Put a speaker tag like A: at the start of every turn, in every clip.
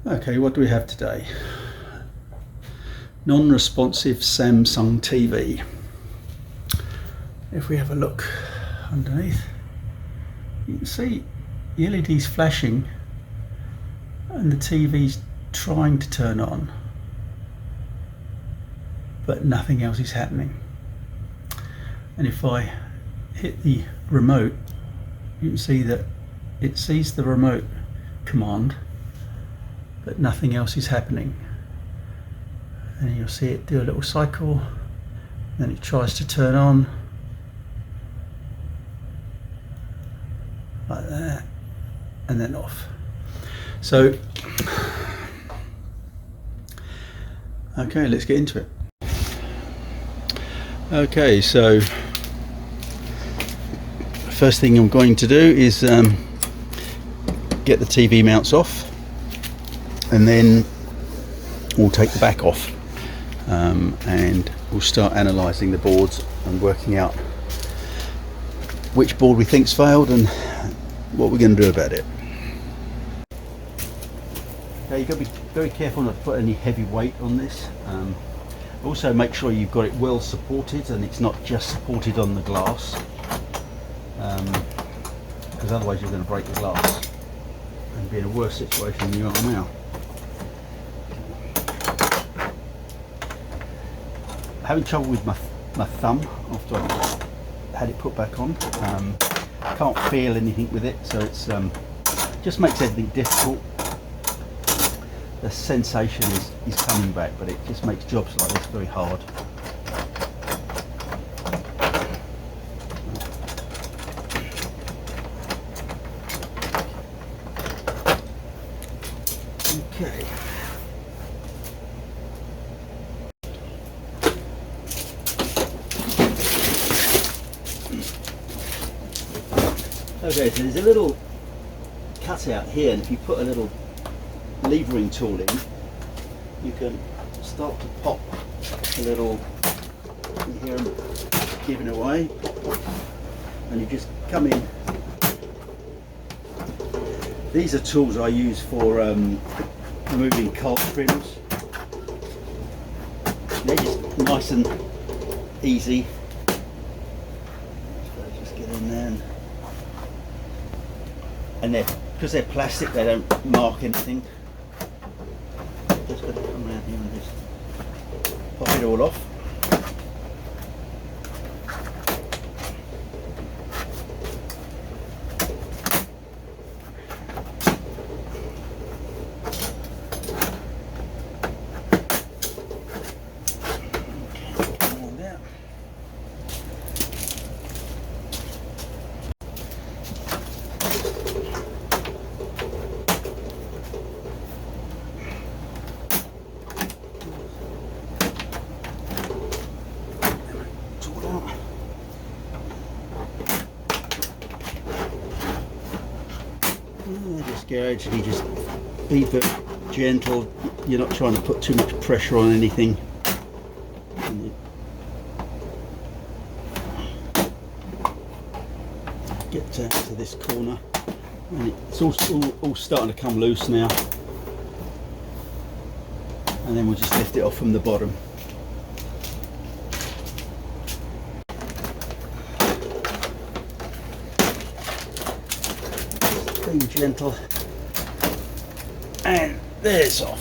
A: Okay, what do we have today? Non-responsive Samsung TV. If we have a look underneath, you can see the LED's flashing and the TV's trying to turn on, but nothing else is happening. And if I hit the remote, you can see that it sees the remote command, but nothing else is happening. And you'll see it do a little cycle, then it tries to turn on like that, and then off. So okay, let's get into it. Okay, so first thing I'm going to do is get the TV mounts off, and then we'll take the back off, and we'll start analysing the boards and working out which board we think's failed and what we're going to do about it. Okay, you've got to be very careful not to put any heavy weight on this. Also make sure you've got it well supported and it's not just supported on the glass, because otherwise you're going to break the glass and be in a worse situation than you are now. Having trouble with my thumb after I had it put back on. Can't feel anything with it, so it's just makes everything difficult. The sensation is coming back, but it just makes jobs like this very hard. Okay. Okay, so there's a little cutout here, and if you put a little levering tool in, you can start to pop a little, you hear them giving away, and you just come in. These are tools I use for removing card trims. They're just nice and easy. So just get in there, and because they're plastic, they don't mark anything. Just got to come around here and just pop it all off. Okay, come on down. Just gradually, just be very gentle. You're not trying to put too much pressure on anything. Get down to this corner, and it's all starting to come loose now. And then we'll just lift it off from the bottom. Being gentle, and there's off.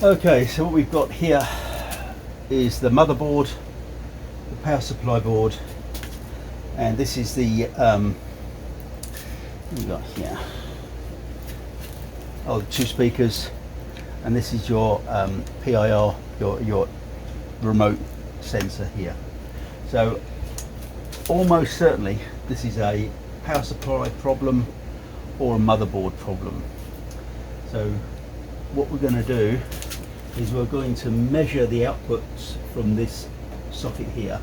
A: Okay, so what we've got here is the motherboard, the power supply board, and this is the what we got here. Oh, the two speakers, and this is your PIR, your remote sensor here. So almost certainly this is a power supply problem or a motherboard problem. So what we're going to do is we're going to measure the outputs from this socket here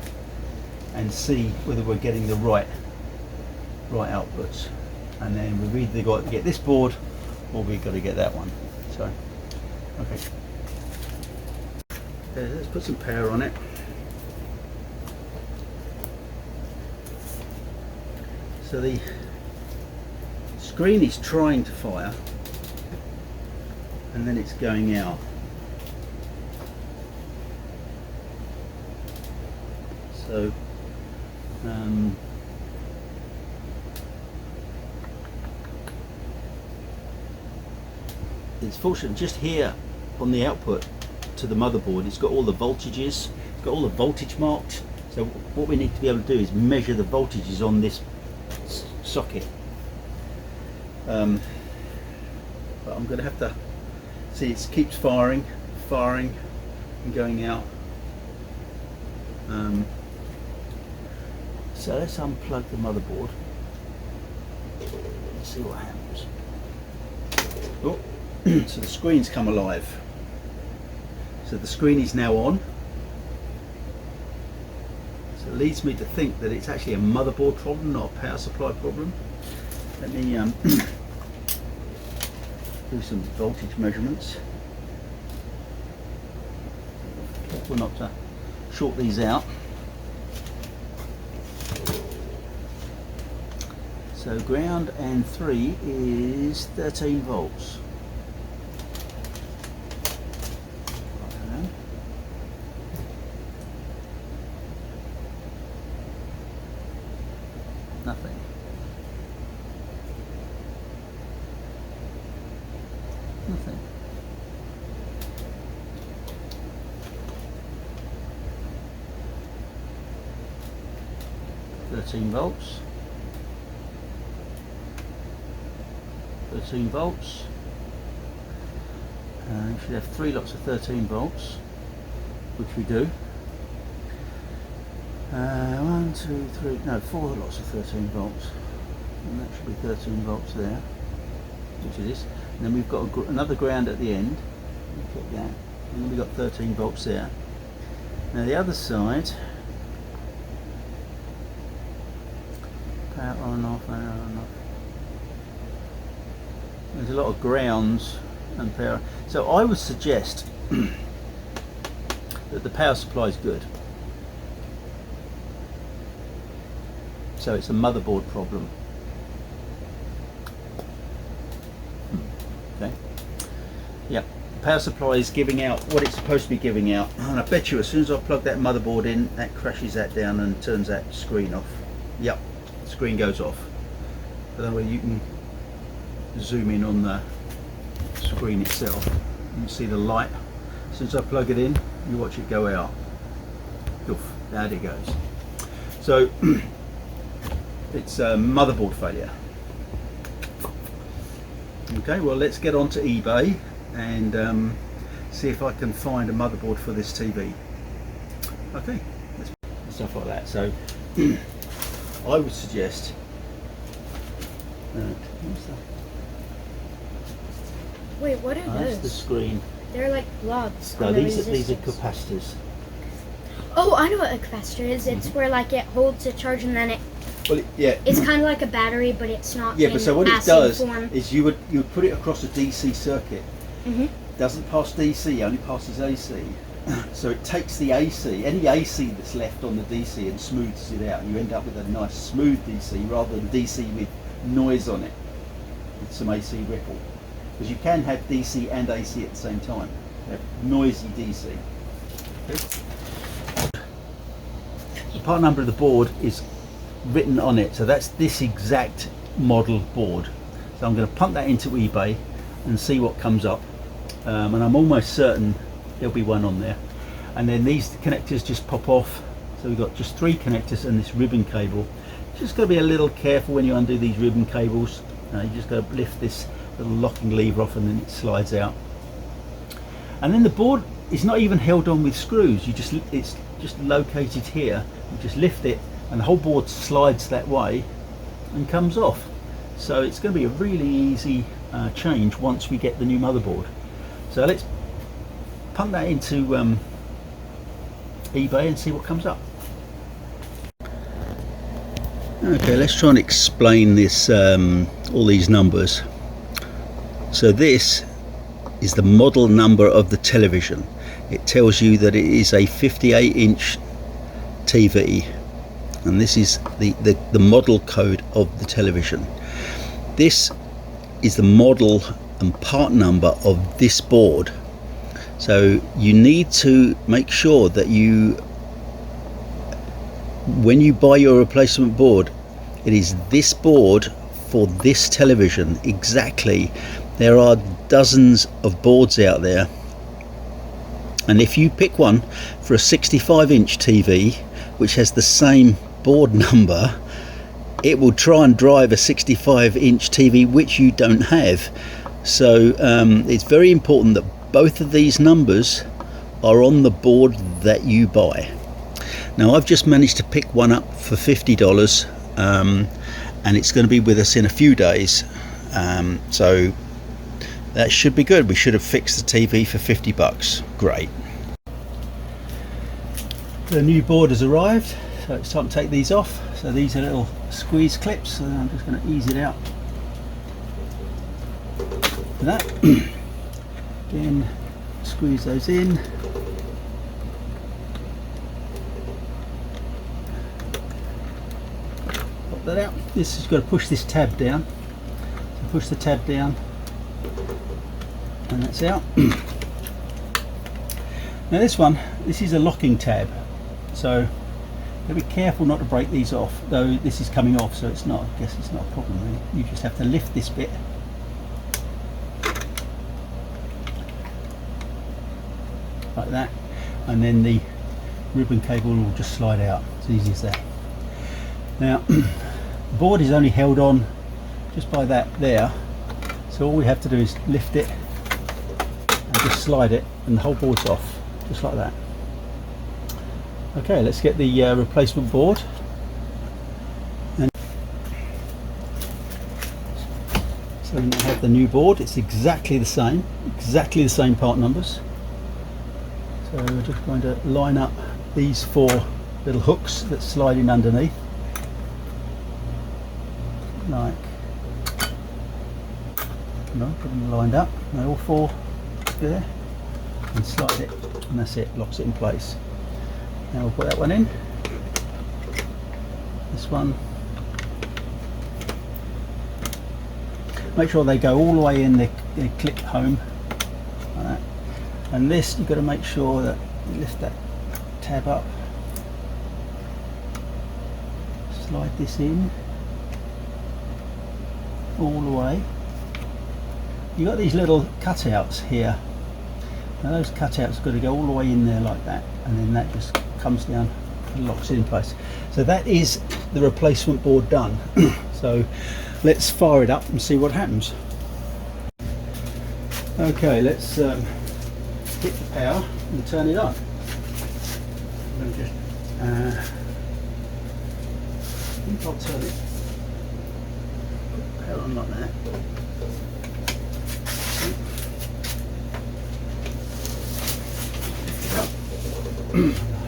A: and see whether we're getting the right outputs, and then we've either got to get this board or we've got to get that one. So okay, let's put some power on it. So the screen is trying to fire and then it's going out. So it's fortunate just here on the output to the motherboard, it's got all the voltages, it's got all the voltage marked. So what we need to be able to do is measure the voltages on this socket. But I'm going to have to see, it keeps firing and going out. So let's unplug the motherboard and see what happens. Oh, so the screen's come alive. So the screen is now on. So it leads me to think that it's actually a motherboard problem, not a power supply problem. Let me do some voltage measurements. Careful not to short these out. So ground and 3 is 13 volts. Nothing. Nothing. Volts. 13 volts. You should have 3 lots of 13 volts, which we do. 1, 2, 3, no, 4 lots of 13 volts, and that should be 13 volts there, which it is. And then we've got another ground at the end. Click that, and then we've got 13 volts there. Now the other side, power on off, power on off. There's a lot of grounds and power. So I would suggest that the power supply is good. So it's a motherboard problem. Okay. Yep. The power supply is giving out what it's supposed to be giving out. And I bet you as soon as I plug that motherboard in, that crashes that down and turns that screen off. Yep. The screen goes off. So that way you can zoom in on the screen itself. You can see the light. As soon as I plug it in, you watch it go out. Oof, there it goes. So it's a motherboard failure. Okay, well let's get on to eBay and see if I can find a motherboard for this TV. Okay, stuff like that. So I would suggest what's that?
B: Wait, what are those?
A: That's the screen.
B: They're like blobs.
A: No, these are capacitors.
B: Oh, I know what a capacitor is. It's where like it holds a charge and then it.
A: Well, yeah.
B: It's kind of like a battery, but it's not.
A: Yeah, but so what it does
B: form.
A: is you would put it across a DC circuit.
B: Mhm.
A: Doesn't pass DC, only passes AC. So it takes the AC, any AC that's left on the DC, and smooths it out. And you end up with a nice smooth DC rather than DC with noise on it, with some AC ripple. Because you can have DC and AC at the same time. You have noisy DC. Okay. The part number of the board is written on it, so that's this exact model board. So I'm going to pump that into eBay and see what comes up, and I'm almost certain there'll be one on there. And then these connectors just pop off, so we've got just 3 connectors and this ribbon cable. Just got to be a little careful when you undo these ribbon cables. You just got to lift this little locking lever off and then it slides out. And then the board is not even held on with screws. It's just located here. You just lift it and the whole board slides that way and comes off. So it's going to be a really easy change once we get the new motherboard. So let's pump that into eBay and see what comes up. Okay, let's try and explain this, all these numbers. So this is the model number of the television. It tells you that it is a 58-inch TV, and this is the model code of the television. This is the model and part number of this board. So you need to make sure that when you buy your replacement board, it is this board for this television exactly. There are dozens of boards out there, and if you pick one for a 65-inch TV which has the same board number, it will try and drive a 65-inch TV which you don't have. So it's very important that both of these numbers are on the board that you buy. Now I've just managed to pick one up for $50, and it's going to be with us in a few days, so that should be good. We should have fixed the TV for $50. Great. The new board has arrived, so it's time to take these off. So these are little squeeze clips, so I'm just going to ease it out. That. Again, squeeze those in. Pop that out. This has got to push this tab down. So push the tab down, and that's out. Now this is a locking tab, so be careful not to break these off. Though this is coming off, so I guess it's not a problem really. You just have to lift this bit. Like that, and then the ribbon cable will just slide out. It's easy as that. Now the board is only held on just by that there, so all we have to do is lift it and just slide it, and the whole board's off, just like that. Okay, let's get the replacement board. And so we now have the new board. It's exactly the same part numbers. So we're just going to line up these 4 little hooks that slide in underneath, like, no, put them lined up, and all 4 there, and slide it, and that's it, locks it in place. Now we'll put that one in, this one, make sure they go all the way in, they click home, like that. And this, you've got to make sure that you lift that tab up, slide this in all the way. You've got these little cutouts here. Now those cutouts have got to go all the way in there like that, and then that just comes down and locks it in place. So that is the replacement board done. So let's fire it up and see what happens. Okay, let's hit the power and turn it on. I'm just, I think I'll turn it, put the power on like that.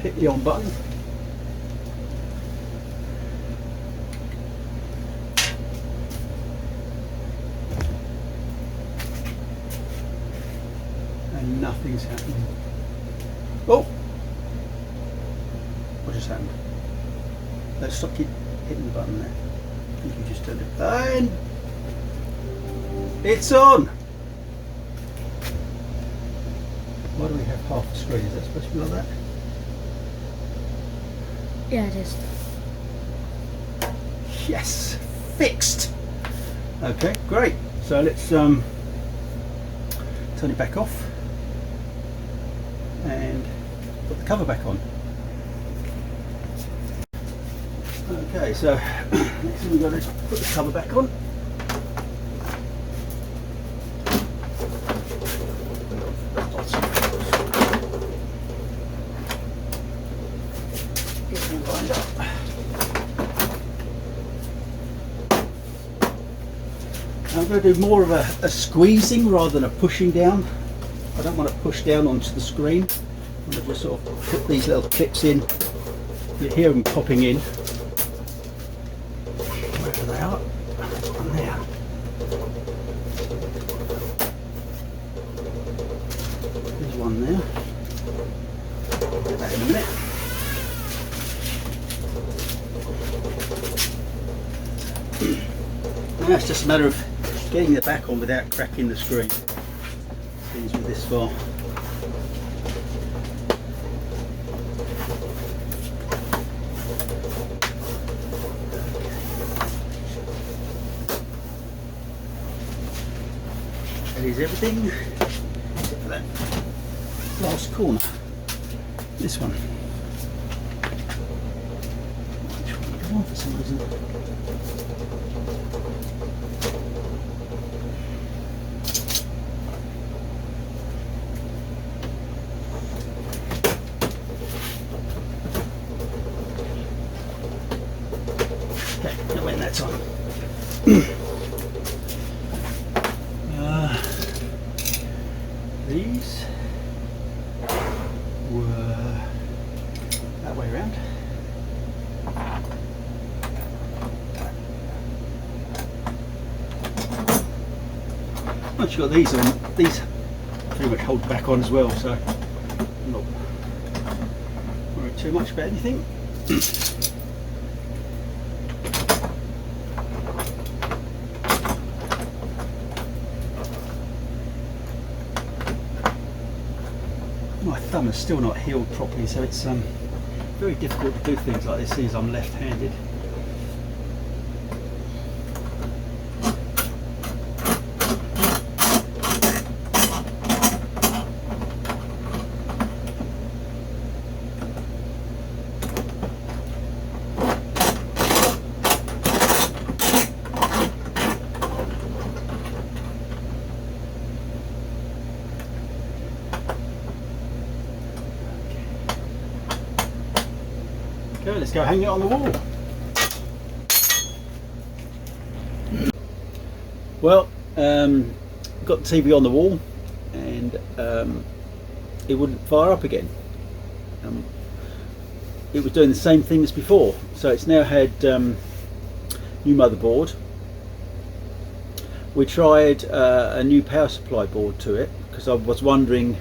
A: Hit the on button. And nothing's happening. Oh! What just happened? Let's stop hitting the button there. I think you just turned it. And it's on! Why do we have half the screen? Is that supposed to be like that?
B: Yeah, it is.
A: Yes! Fixed! Okay, great. So let's turn it back off and put the cover back on. Okay, so next thing we've got to put the cover back on. Get it all lined up. I'm going to do more of a squeezing rather than a pushing down. I don't want to push down onto the screen. I'm going to just sort of put these little clips in. You hear them popping in. Wherever they are. One there. There's one there. I'll get that in a minute. Now it's just a matter of getting the back on without cracking the screen seems with this far. That is everything except for that last corner. This one. Which one go on for some reason? Okay, that went that time. These were that way around. Once you've got these on, these pretty much hold back on as well, so I'm not worried too much about anything. My thumb is still not healed properly, so it's very difficult to do things like this since I'm left-handed. Okay, let's go hang it on the wall. Well, got the TV on the wall and it wouldn't fire up again. It was doing the same thing as before, so it's now had new motherboard. We tried a new power supply board to it because I was wondering,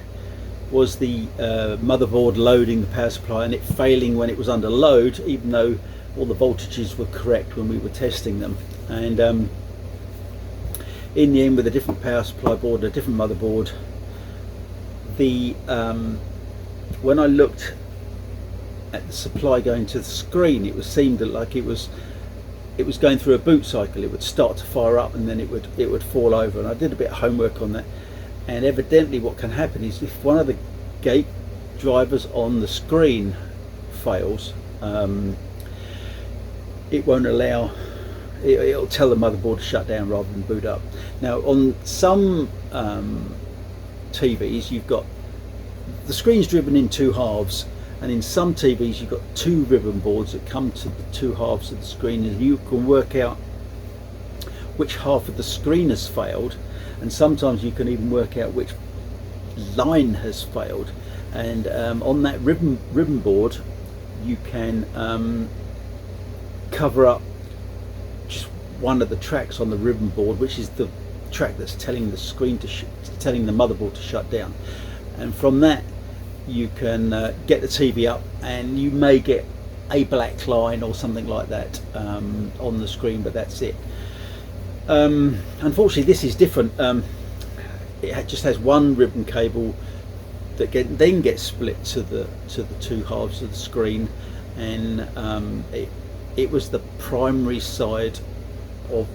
A: was the motherboard loading the power supply and it failing when it was under load, even though all the voltages were correct when we were testing them. And in the end, with a different power supply board, a different motherboard, the when I looked at the supply going to the screen, it seemed like it was going through a boot cycle. It would start to fire up and then it would fall over. And I did a bit of homework on that. And evidently what can happen is if one of the gate drivers on the screen fails, it won't allow, it'll tell the motherboard to shut down rather than boot up. Now on some TVs you've got, the screen's driven in two halves, and in some TVs you've got two ribbon boards that come to the two halves of the screen, and you can work out which half of the screen has failed. And sometimes you can even work out which line has failed. And on that ribbon board, you can cover up just one of the tracks on the ribbon board, which is the track that's telling the screen telling the motherboard to shut down. And from that, you can get the TV up, and you may get a black line or something like that on the screen, but that's it. Unfortunately, this is different. It just has one ribbon cable that then gets split to the two halves of the screen, and it was the primary side of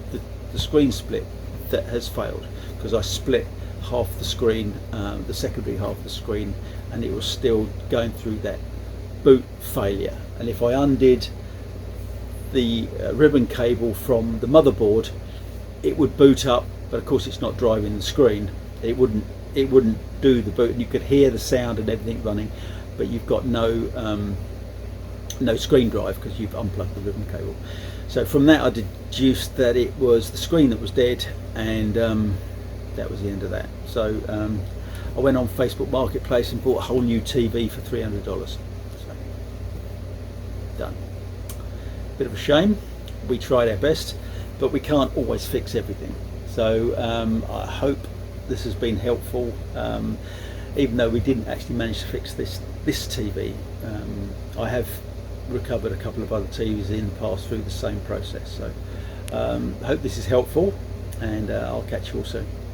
A: the screen split that has failed, because I split half the screen, the secondary half of the screen, and it was still going through that boot failure. And if I undid the ribbon cable from the motherboard, it would boot up, but of course it's not driving the screen. It wouldn't do the boot, and you could hear the sound and everything running, but you've got no screen drive because you've unplugged the ribbon cable. So from that I deduced that it was the screen that was dead, and that was the end of that. So I went on Facebook Marketplace and bought a whole new TV for $300. So done. Bit of a shame. We tried our best, but we can't always fix everything. So I hope this has been helpful, even though we didn't actually manage to fix this TV. I have recovered a couple of other TVs in the past through the same process. So I hope this is helpful, and I'll catch you all soon.